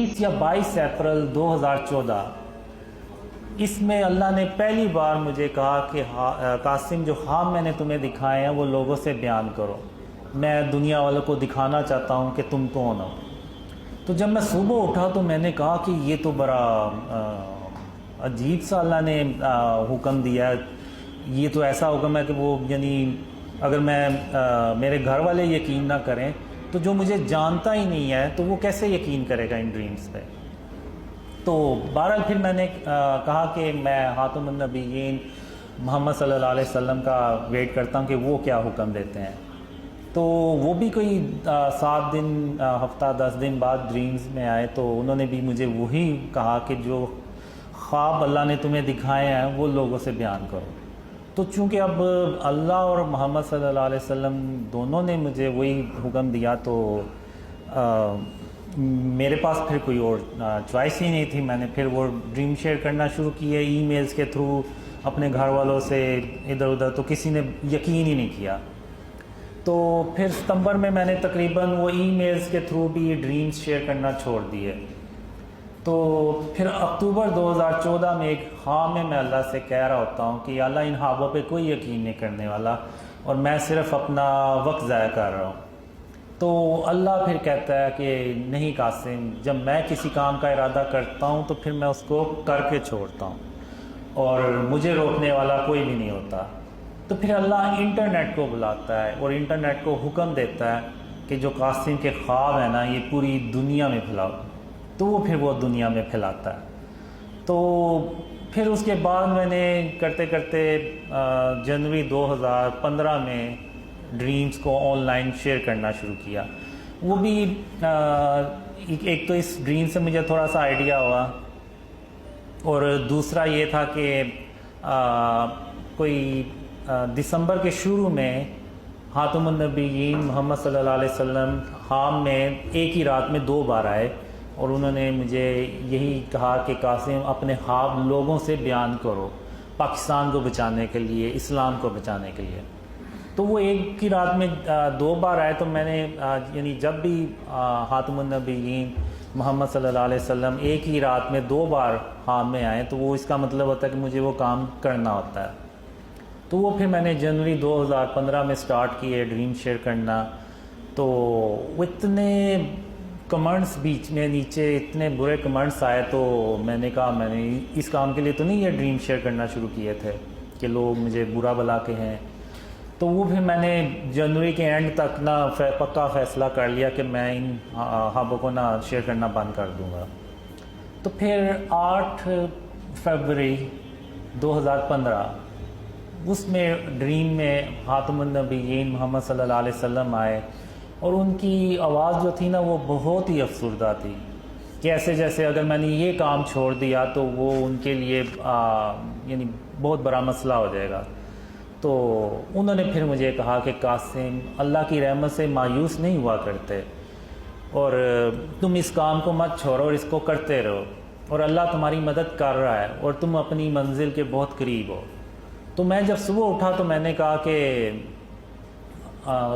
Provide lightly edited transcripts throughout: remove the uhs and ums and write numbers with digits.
21 یا 22 اپریل 2014 اس میں اللہ نے پہلی بار مجھے کہا کہ قاسم جو خواب میں نے تمہیں دکھائے ہیں وہ لوگوں سے بیان کرو، میں دنیا والوں کو دکھانا چاہتا ہوں کہ تم کون ہو۔ تو جب میں صبح اٹھا تو میں نے کہا کہ یہ تو بڑا عجیب سا اللہ نے حکم دیا ہے، یہ تو ایسا حکم ہے کہ وہ یعنی اگر میں میرے گھر والے یقین نہ کریں تو جو مجھے جانتا ہی نہیں ہے تو وہ کیسے یقین کرے گا ان ڈریمز پہ۔ تو بہرحال پھر میں نے کہا کہ میں خاتم النبیین محمد صلی اللہ علیہ وسلم کا ویٹ کرتا ہوں کہ وہ کیا حکم دیتے ہیں۔ تو وہ بھی کوئی 7 دن ہفتہ 10 دن بعد ڈریمز میں آئے تو انہوں نے بھی مجھے وہی کہا کہ جو خواب اللہ نے تمہیں دکھائے ہیں وہ لوگوں سے بیان کرو۔ تو چونکہ اب اللہ اور محمد صلی اللہ علیہ وسلم دونوں نے مجھے وہی حکم دیا تو میرے پاس پھر کوئی اور چوائس ہی نہیں تھی۔ میں نے پھر وہ ڈریم شیئر کرنا شروع کیے ای میلز کے تھرو اپنے گھر والوں سے ادھر ادھر، تو کسی نے یقین ہی نہیں کیا۔ تو پھر ستمبر میں میں نے تقریباً وہ ای میلز کے تھرو بھی ڈریمز شیئر کرنا چھوڑ دیے۔ تو پھر اکتوبر 2014 میں ایک خواب میں اللہ سے کہہ رہا ہوتا ہوں کہ اللہ ان خوابوں پہ کوئی یقین نہیں کرنے والا اور میں صرف اپنا وقت ضائع کر رہا ہوں۔ تو اللہ پھر کہتا ہے کہ نہیں قاسم، جب میں کسی کام کا ارادہ کرتا ہوں تو پھر میں اس کو کر کے چھوڑتا ہوں اور مجھے روکنے والا کوئی بھی نہیں ہوتا۔ تو پھر اللہ انٹرنیٹ کو بلاتا ہے اور انٹرنیٹ کو حکم دیتا ہے کہ جو قاسم کے خواب ہیں نا یہ پوری دنیا میں پھیلاؤ، تو وہ پھر وہ دنیا میں پھیلاتا ہے۔ تو پھر اس کے بعد میں نے کرتے کرتے جنوری 2015 میں ڈریمز کو آن لائن شیئر کرنا شروع کیا۔ وہ بھی ایک تو اس ڈریم سے مجھے تھوڑا سا آئیڈیا ہوا اور دوسرا یہ تھا کہ کوئی دسمبر کے شروع میں خاتم النبیین محمد صلی اللہ علیہ وسلم خواب میں ایک ہی رات میں 2 بار آئے اور انہوں نے مجھے یہی کہا کہ قاسم اپنے خواب لوگوں سے بیان کرو، پاکستان کو بچانے کے لیے، اسلام کو بچانے کے لیے۔ تو وہ ایک ہی رات میں 2 بار آئے تو میں نے یعنی جب بھی خاتم النبیین محمد صلی اللہ علیہ وسلم ایک ہی رات میں 2 بار خواب میں آئے تو وہ اس کا مطلب ہوتا ہے کہ مجھے وہ کام کرنا ہوتا ہے۔ تو وہ پھر میں نے جنوری 2015 میں سٹارٹ کیے ڈریم شیئر کرنا۔ تو وہ اتنے کمنٹس بیچ میں نیچے اتنے برے کمنٹس آئے تو میں نے کہا میں نے اس کام کے لیے تو نہیں یہ ڈریم شیئر کرنا شروع کیے تھے کہ لوگ مجھے برا بلا کے ہیں۔ تو وہ پھر میں نے جنوری کے اینڈ تک نا پکا فیصلہ کر لیا کہ میں ان خوابوں کو نا شیئر کرنا بند کر دوں گا۔ تو پھر 8 فروری 2015 اس میں ڈریم میں خاتم النبیین محمد صلی اللہ علیہ وسلم آئے اور ان کی آواز جو تھی نا وہ بہت ہی افسردہ تھی کہ ایسے جیسے اگر میں نے یہ کام چھوڑ دیا تو وہ ان کے لیے یعنی بہت بڑا مسئلہ ہو جائے گا۔ تو انہوں نے پھر مجھے کہا کہ قاسم اللہ کی رحمت سے مایوس نہیں ہوا کرتے اور تم اس کام کو مت چھوڑو اور اس کو کرتے رہو اور اللہ تمہاری مدد کر رہا ہے اور تم اپنی منزل کے بہت قریب ہو۔ تو میں جب صبح اٹھا تو میں نے کہا کہ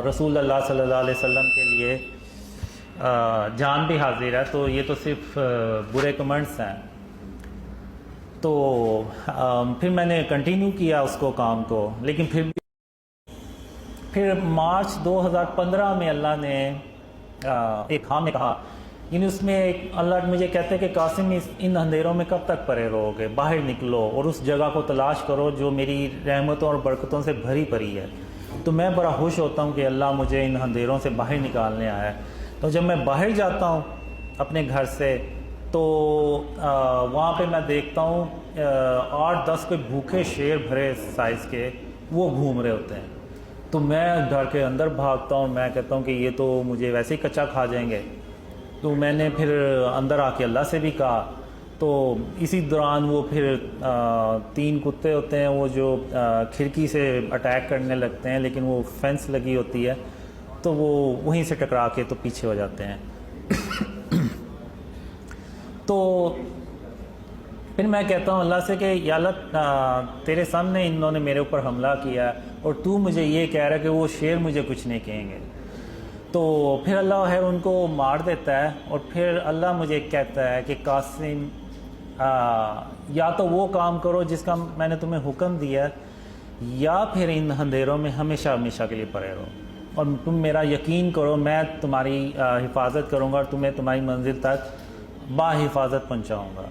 رسول اللہ صلی اللہ علیہ وسلم کے لیے جان بھی حاضر ہے، تو یہ تو صرف برے کمنٹس ہیں۔ تو پھر میں نے کنٹینیو کیا اس کو کام کو، لیکن پھر مارچ 2015 میں اللہ نے ایک خواب میں کہا، یعنی اس میں اللہ مجھے کہتے ہیں کہ قاسم ان اندھیروں میں کب تک پڑے رہو گے، باہر نکلو اور اس جگہ کو تلاش کرو جو میری رحمتوں اور برکتوں سے بھری پڑی ہے۔ تو میں بڑا خوش ہوتا ہوں کہ اللہ مجھے ان اندھیروں سے باہر نکالنے آیا ہے۔ تو جب میں باہر جاتا ہوں اپنے گھر سے تو وہاں پہ میں دیکھتا ہوں 8-10 کوئی بھوکے شیر بھرے سائز کے وہ گھوم رہے ہوتے ہیں۔ تو میں گھر کے اندر بھاگتا ہوں، میں کہتا ہوں کہ یہ تو مجھے ویسے ہی کچا کھا جائیں گے۔ تو میں نے پھر اندر آ کے اللہ سے بھی کہا، تو اسی دوران وہ پھر 3 کتے ہوتے ہیں وہ جو کھڑکی سے اٹیک کرنے لگتے ہیں، لیکن وہ فینس لگی ہوتی ہے تو وہ وہیں سے ٹکرا کے تو پیچھے ہو جاتے ہیں۔ تو پھر میں کہتا ہوں اللہ سے کہ یا اللہ تیرے سامنے انہوں نے میرے اوپر حملہ کیا اور تو مجھے یہ کہہ رہا ہے کہ وہ شیر مجھے کچھ نہیں کہیں گے۔ تو پھر اللہ خیر ان کو مار دیتا ہے، اور پھر اللہ مجھے کہتا ہے کہ قاسم یا تو وہ کام کرو جس کا میں نے تمہیں حکم دیا ہے، یا پھر ان اندھیروں میں ہمیشہ ہمیشہ کے لیے پڑے رہو، اور تم میرا یقین کرو میں تمہاری حفاظت کروں گا اور تمہیں تمہاری منزل تک با حفاظت پہنچاؤں گا۔